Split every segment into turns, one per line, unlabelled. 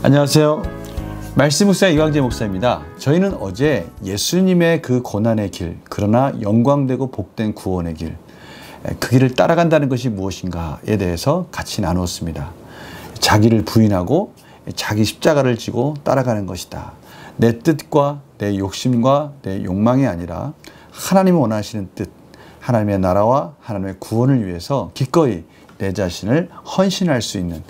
안녕하세요. 말씀 목사 이광재 목사입니다. 저희는 어제 예수님의 그 고난의 길, 그러나 영광되고 복된 구원의 길, 그 길을 따라간다는 것이 무엇인가에 대해서 같이 나누었습니다. 자기를 부인하고 자기 십자가를 지고 따라가는 것이다. 내 뜻과 내 욕심과 내 욕망이 아니라 하나님이 원하시는 뜻, 하나님의 나라와 하나님의 구원을 위해서 기꺼이 내 자신을 헌신할 수 있는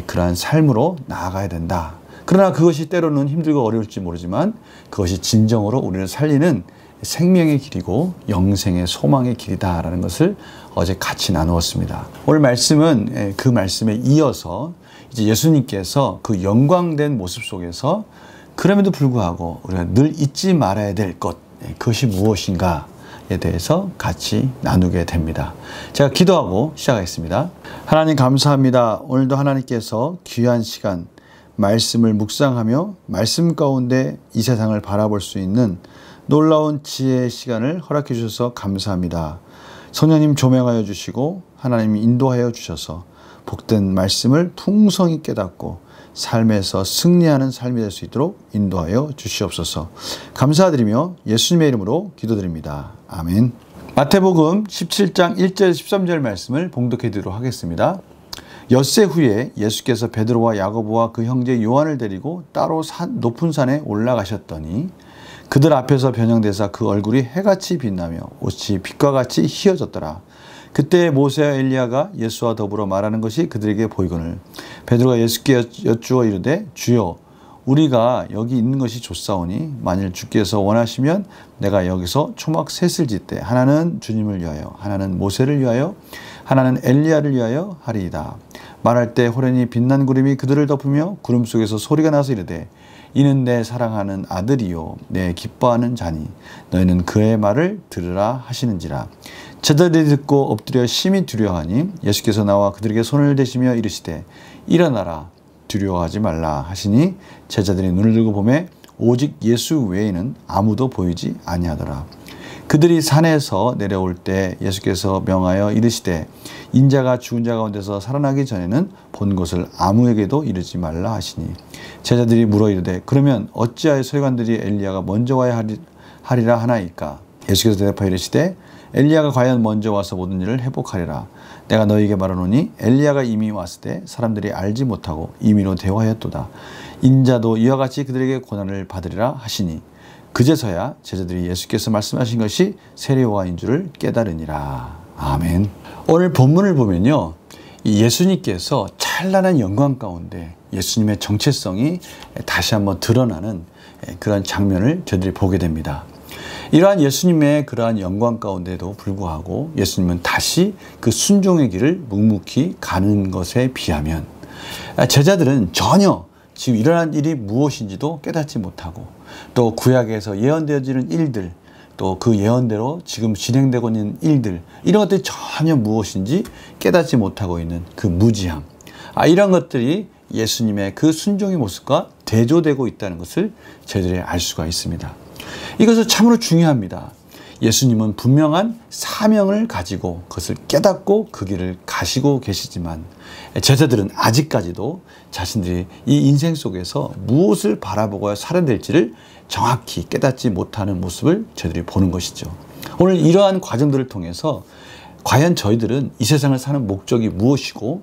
그러한 삶으로 나아가야 된다. 그러나 그것이 때로는 힘들고 어려울지 모르지만 그것이 진정으로 우리를 살리는 생명의 길이고 영생의 소망의 길이다라는 것을 어제 같이 나누었습니다. 오늘 말씀은 그 말씀에 이어서 이제 예수님께서 그 영광된 모습 속에서 그럼에도 불구하고 우리가 늘 잊지 말아야 될 것, 그것이 무엇인가에 대해서 같이 나누게 됩니다. 제가 기도하고 시작하겠습니다. 하나님 감사합니다. 오늘도 하나님께서 귀한 시간 말씀을 묵상하며 말씀 가운데 이 세상을 바라볼 수 있는 놀라운 지혜의 시간을 허락해 주셔서 감사합니다. 성령님 조명하여 주시고 하나님 인도하여 주셔서 복된 말씀을 풍성히 깨닫고 삶에서 승리하는 삶이 될 수 있도록 인도하여 주시옵소서. 감사드리며 예수님의 이름으로 기도드립니다. 아멘. 마태복음 17장 1절 13절 말씀을 봉독해 드리도록 하겠습니다. 엿새 후에 예수께서 베드로와 야고보와 그 형제 요한을 데리고 따로 높은 산에 올라가셨더니 그들 앞에서 변형되사 그 얼굴이 해같이 빛나며 옷이 빛과 같이 희어졌더라. 그때 모세와 엘리야가 예수와 더불어 말하는 것이 그들에게 보이거늘 베드로가 예수께 여쭈어 이르되 주여 우리가 여기 있는 것이 좋사오니 만일 주께서 원하시면 내가 여기서 초막 셋을 짓되 하나는 주님을 위하여 하나는 모세를 위하여 하나는 엘리야를 위하여 하리이다. 말할 때 호련히 빛난 구름이 그들을 덮으며 구름 속에서 소리가 나서 이르되 이는 내 사랑하는 아들이요 내 기뻐하는 자니 너희는 그의 말을 들으라 하시는지라. 제자들이 듣고 엎드려 심히 두려워하니 예수께서 나와 그들에게 손을 대시며 이르시되 일어나라 두려워하지 말라 하시니 제자들이 눈을 들고 보매 오직 예수 외에는 아무도 보이지 아니하더라. 그들이 산에서 내려올 때 예수께서 명하여 이르시되 인자가 죽은 자 가운데서 살아나기 전에는 본 것을 아무에게도 이르지 말라 하시니 제자들이 물어 이르되 그러면 어찌하여 서기관들이 엘리야가 먼저 와야 하리라 하나이까. 예수께서 대답하여 이르시되 엘리야가 과연 먼저 와서 모든 일을 회복하리라. 내가 너희에게 말하노니 엘리야가 이미 왔을 때 사람들이 알지 못하고 임의로 대화하였도다. 인자도 이와 같이 그들에게 고난을 받으리라 하시니 그제서야 제자들이 예수께서 말씀하신 것이 세례요한인 줄을 깨달으니라. 아멘. 오늘 본문을 보면요, 예수님께서 찬란한 영광 가운데 예수님의 정체성이 다시 한번 드러나는 그런 장면을 저희들이 보게 됩니다. 이러한 예수님의 그러한 영광 가운데도 불구하고 예수님은 다시 그 순종의 길을 묵묵히 가는 것에 비하면 제자들은 전혀 지금 일어난 일이 무엇인지도 깨닫지 못하고 또 구약에서 예언되어지는 일들 또 그 예언대로 지금 진행되고 있는 일들 이런 것들이 전혀 무엇인지 깨닫지 못하고 있는 그 무지함, 이런 것들이 예수님의 그 순종의 모습과 대조되고 있다는 것을 저희들이 알 수가 있습니다. 이것은 참으로 중요합니다. 예수님은 분명한 사명을 가지고 그것을 깨닫고 그 길을 가시고 계시지만 제자들은 아직까지도 자신들이 이 인생 속에서 무엇을 바라보고 살아야 될지를 정확히 깨닫지 못하는 모습을 저희들이 보는 것이죠. 오늘 이러한 과정들을 통해서 과연 저희들은 이 세상을 사는 목적이 무엇이고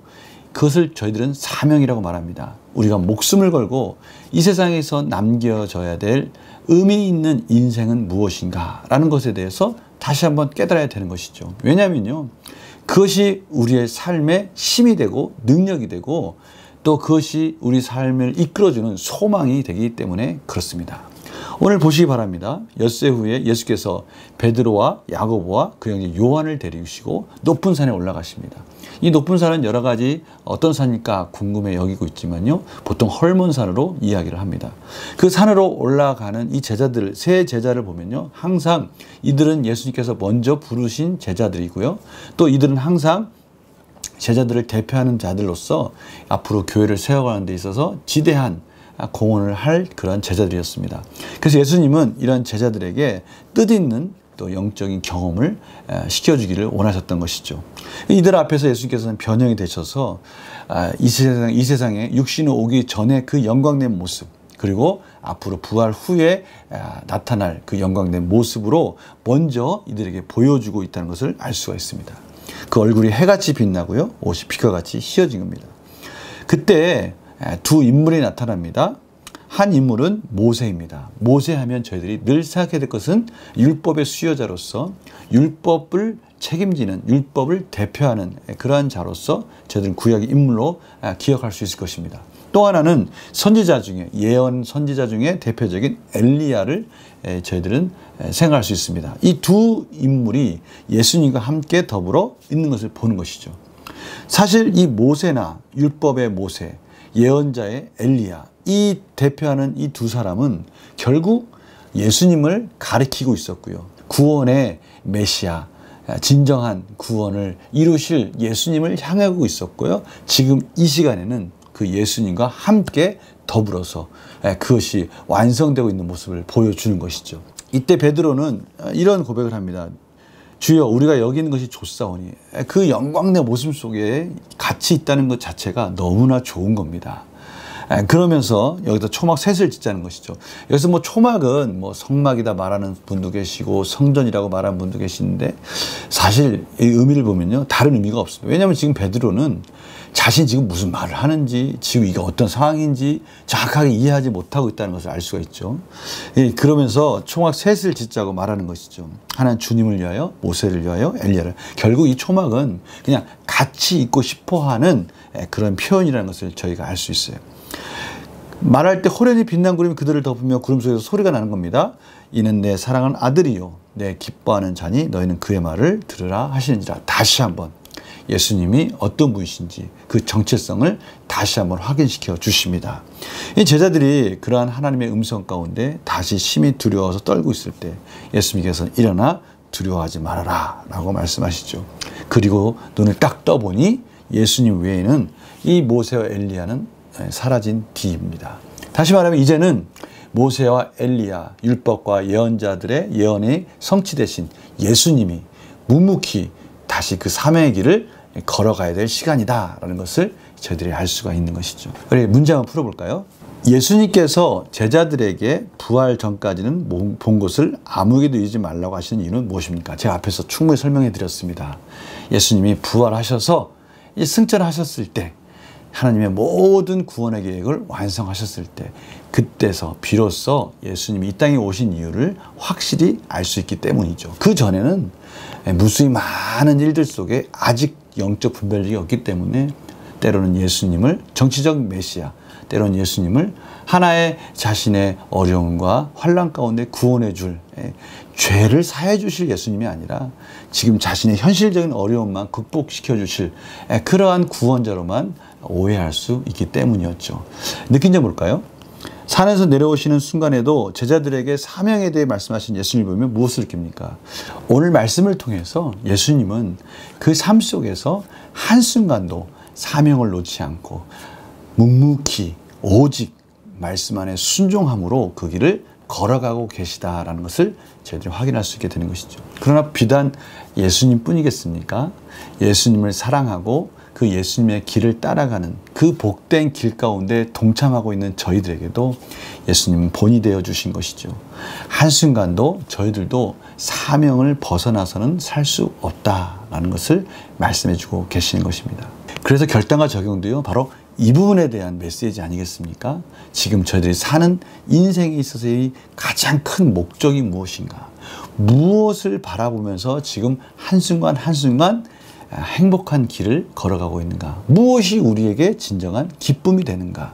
그것을 저희들은 사명이라고 말합니다. 우리가 목숨을 걸고 이 세상에서 남겨져야 될 의미 있는 인생은 무엇인가 라는 것에 대해서 다시 한번 깨달아야 되는 것이죠. 왜냐하면요, 그것이 우리의 삶의 힘이 되고 능력이 되고 또 그것이 우리 삶을 이끌어주는 소망이 되기 때문에 그렇습니다. 오늘 보시기 바랍니다. 엿새 후에 예수께서 베드로와 야고보와 그 형제 요한을 데리시고 높은 산에 올라가십니다. 이 높은 산은 여러 가지 어떤 산일까 궁금해 여기고 있지만요, 보통 헐몬산으로 이야기를 합니다. 그 산으로 올라가는 이 제자들, 세 제자를 보면요, 항상 이들은 예수님께서 먼저 부르신 제자들이고요, 또 이들은 항상 제자들을 대표하는 자들로서 앞으로 교회를 세워가는 데 있어서 지대한 공헌을 할 그런 제자들이었습니다. 그래서 예수님은 이런 제자들에게 뜻있는 또 영적인 경험을 시켜주기를 원하셨던 것이죠. 이들 앞에서 예수님께서는 변형이 되셔서 이 세상에 육신이 오기 전에 그 영광된 모습, 그리고 앞으로 부활 후에 나타날 그 영광된 모습으로 먼저 이들에게 보여주고 있다는 것을 알 수가 있습니다. 그 얼굴이 해같이 빛나고요, 옷이 빛과 같이 휘어진 겁니다. 그때 두 인물이 나타납니다. 한 인물은 모세입니다. 모세하면 저희들이 늘 생각해야 될 것은 율법의 수여자로서 율법을 책임지는, 율법을 대표하는 그러한 자로서 저희들은 구약의 인물로 기억할 수 있을 것입니다. 또 하나는 선지자 중에, 예언 선지자 중에 대표적인 엘리야를 저희들은 생각할 수 있습니다. 이 두 인물이 예수님과 함께 더불어 있는 것을 보는 것이죠. 사실 이 모세나 율법의 모세, 예언자의 엘리야, 이 대표하는 이 두 사람은 결국 예수님을 가리키고 있었고요. 구원의 메시아, 진정한 구원을 이루실 예수님을 향하고 있었고요. 지금 이 시간에는 그 예수님과 함께 더불어서 그것이 완성되고 있는 모습을 보여주는 것이죠. 이때 베드로는 이런 고백을 합니다. 주여, 우리가 여기 있는 것이 좋사오니, 그 영광의 모습 속에 같이 있다는 것 자체가 너무나 좋은 겁니다. 그러면서 여기다 초막 셋을 짓자는 것이죠. 여기서 뭐 초막은 뭐 성막이다 말하는 분도 계시고 성전이라고 말하는 분도 계시는데, 사실 이 의미를 보면요, 다른 의미가 없습니다. 왜냐하면 지금 베드로는 자신이 지금 무슨 말을 하는지, 지금 이게 어떤 상황인지 정확하게 이해하지 못하고 있다는 것을 알 수가 있죠. 그러면서 초막 셋을 짓자고 말하는 것이죠. 하나는 주님을 위하여, 모세를 위하여, 엘리야를. 결국 이 초막은 그냥 같이 있고 싶어하는 그런 표현이라는 것을 저희가 알 수 있어요. 말할 때 호련히 빛난 구름이 그들을 덮으며 구름 속에서 소리가 나는 겁니다. 이는 내 사랑하는 아들이요, 내 기뻐하는 자니 너희는 그의 말을 들으라 하시는지라. 다시 한번 예수님이 어떤 분이신지 그 정체성을 다시 한번 확인시켜 주십니다. 이 제자들이 그러한 하나님의 음성 가운데 다시 심히 두려워서 떨고 있을 때 예수님께서 일어나 두려워하지 말아라 라고 말씀하시죠. 그리고 눈을 딱 떠보니 예수님 외에는 이 모세와 엘리야는 사라진 뒤입니다. 다시 말하면 이제는 모세와 엘리야, 율법과 예언자들의 예언이 성취되신 예수님이 묵묵히 다시 그 사명의 길을 걸어가야 될 시간이다라는 것을 저희들이 알 수가 있는 것이죠. 우리 문제 한번 풀어볼까요? 예수님께서 제자들에게 부활 전까지는 본 것을 아무에게도 이루지 말라고 하시는 이유는 무엇입니까? 제가 앞에서 충분히 설명해 드렸습니다. 예수님이 부활하셔서 승천하셨을 때, 하나님의 모든 구원의 계획을 완성하셨을 때, 그때서 비로소 예수님이 이 땅에 오신 이유를 확실히 알 수 있기 때문이죠. 그 전에는 무수히 많은 일들 속에 아직 영적 분별력이 없기 때문에 때로는 예수님을 정치적 메시아, 때로는 예수님을 하나의 자신의 어려움과 환난 가운데 구원해 줄, 죄를 사해 주실 예수님이 아니라 지금 자신의 현실적인 어려움만 극복시켜 주실 그러한 구원자로만 오해할 수 있기 때문이었죠. 느낀 점 뭘까요? 산에서 내려오시는 순간에도 제자들에게 사명에 대해 말씀하신 예수님을 보면 무엇을 느낍니까? 오늘 말씀을 통해서 예수님은 그 삶 속에서 한순간도 사명을 놓지 않고 묵묵히 오직 말씀 안에 순종함으로 그 길을 걸어가고 계시다라는 것을 저희들이 확인할 수 있게 되는 것이죠. 그러나 비단 예수님 뿐이겠습니까? 예수님을 사랑하고 그 예수님의 길을 따라가는 그 복된 길 가운데 동참하고 있는 저희들에게도 예수님은 본이 되어 주신 것이죠. 한순간도 저희들도 사명을 벗어나서는 살 수 없다라는 것을 말씀해 주고 계시는 것입니다. 그래서 결단과 적용도요, 바로 이 부분에 대한 메시지 아니겠습니까? 지금 저희들이 사는 인생에 있어서의 가장 큰 목적이 무엇인가? 무엇을 바라보면서 지금 한순간 한순간 행복한 길을 걸어가고 있는가? 무엇이 우리에게 진정한 기쁨이 되는가?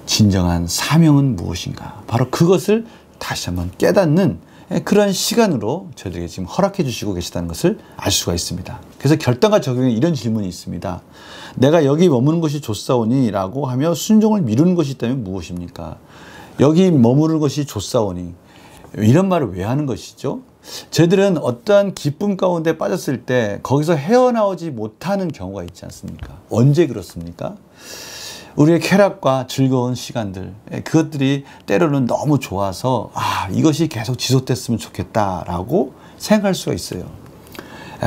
진정한 사명은 무엇인가? 바로 그것을 다시 한번 깨닫는 그런 시간으로 저희들에게 지금 허락해 주시고 계시다는 것을 알 수가 있습니다. 그래서 결단과 적용에 이런 질문이 있습니다. 내가 여기 머무는 것이 좋사오니 라고 하며 순종을 미루는 것이 있다면 무엇입니까? 여기 머무는 것이 좋사오니, 이런 말을 왜 하는 것이죠? 저희들은 어떠한 기쁨 가운데 빠졌을 때 거기서 헤어나오지 못하는 경우가 있지 않습니까? 언제 그렇습니까? 우리의 쾌락과 즐거운 시간들, 그것들이 때로는 너무 좋아서 이것이 계속 지속됐으면 좋겠다라고 생각할 수가 있어요.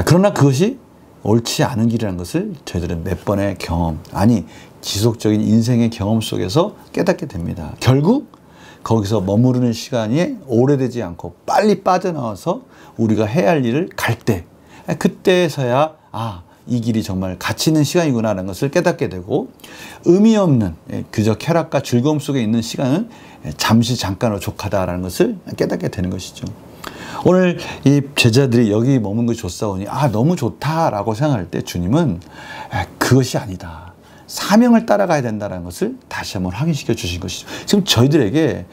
그러나 그것이 옳지 않은 길이라는 것을 저희들은 몇 번의 경험, 아니 지속적인 인생의 경험 속에서 깨닫게 됩니다. 결국 거기서 머무르는 시간이 오래되지 않고 빨리 빠져나와서 우리가 해야 할 일을 갈 때, 그때서야 이 길이 정말 가치 있는 시간이구나 하는 것을 깨닫게 되고, 의미 없는 그저 쾌락과 즐거움 속에 있는 시간은 잠깐으로 족하다라는 것을 깨닫게 되는 것이죠. 오늘 이 제자들이 여기 머문 것이 좋사오니 너무 좋다라고 생각할 때 주님은 그것이 아니다, 사명을 따라가야 된다는 것을 다시 한번 확인시켜 주신 것이죠. 지금 저희들에게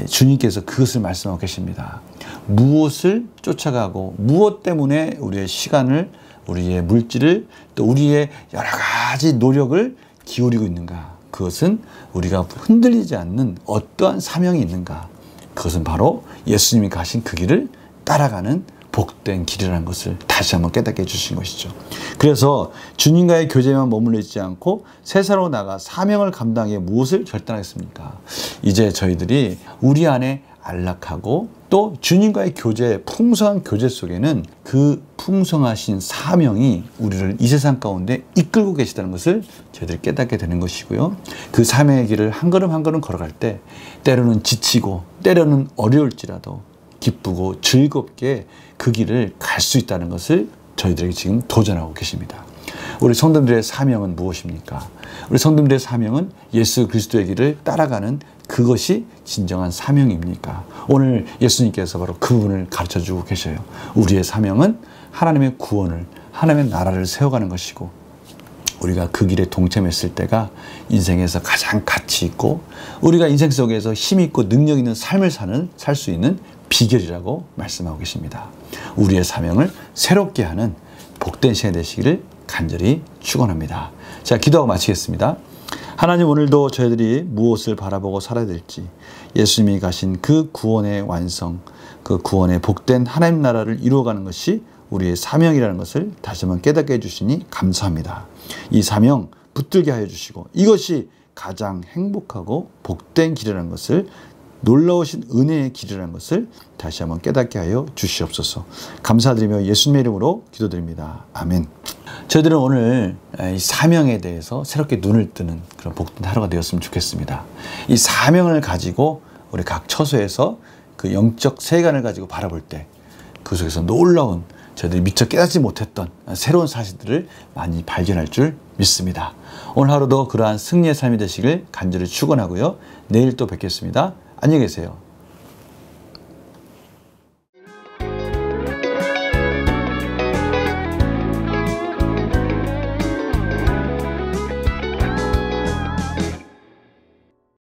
주님께서 그것을 말씀하고 계십니다. 무엇을 쫓아가고 무엇 때문에 우리의 시간을, 우리의 물질을, 또 우리의 여러 가지 노력을 기울이고 있는가. 그것은 우리가 흔들리지 않는 어떠한 사명이 있는가. 그것은 바로 예수님이 가신 그 길을 따라가는 복된 길이라는 것을 다시 한번 깨닫게 해주신 것이죠. 그래서 주님과의 교제에만 머물러 있지 않고 세상으로 나가 사명을 감당해 무엇을 결단하겠습니까? 이제 저희들이 우리 안에 안락하고 또 주님과의 교제, 풍성한 교제 속에는 그 풍성하신 사명이 우리를 이 세상 가운데 이끌고 계시다는 것을 저희들이 깨닫게 되는 것이고요. 그 사명의 길을 한 걸음 한 걸음 걸어갈 때 때로는 지치고 때로는 어려울지라도 기쁘고 즐겁게 그 길을 갈 수 있다는 것을 저희들에게 지금 도전하고 계십니다. 우리 성도들의 사명은 무엇입니까? 우리 성도들의 사명은 예수 그리스도의 길을 따라가는 그것이 진정한 사명입니까? 오늘 예수님께서 바로 그 부분을 가르쳐주고 계셔요. 우리의 사명은 하나님의 구원을, 하나님의 나라를 세워가는 것이고, 우리가 그 길에 동참했을 때가 인생에서 가장 가치 있고 우리가 인생 속에서 힘 있고 능력 있는 삶을 살 수 있는 비결이라고 말씀하고 계십니다. 우리의 사명을 새롭게 하는 복된 시간이 되시기를 간절히 축원합니다. 자, 기도하고 마치겠습니다. 하나님, 오늘도 저희들이 무엇을 바라보고 살아야 될지, 예수님이 가신 그 구원의 완성, 그 구원의 복된 하나님 나라를 이루어가는 것이 우리의 사명이라는 것을 다시 한번 깨닫게 해주시니 감사합니다. 이 사명 붙들게 하여 주시고 이것이 가장 행복하고 복된 길이라는 것을, 놀라우신 은혜의 길이라는 것을 다시 한번 깨닫게 하여 주시옵소서. 감사드리며 예수님의 이름으로 기도드립니다. 아멘. 저희들은 오늘 이 사명에 대해서 새롭게 눈을 뜨는 그런 복된 하루가 되었으면 좋겠습니다. 이 사명을 가지고 우리 각 처소에서 그 영적 세간을 가지고 바라볼 때 그 속에서 놀라운, 저희들이 미처 깨닫지 못했던 새로운 사실들을 많이 발견할 줄 믿습니다. 오늘 하루도 그러한 승리의 삶이 되시길 간절히 축원하고요. 내일 또 뵙겠습니다. 안녕히 계세요.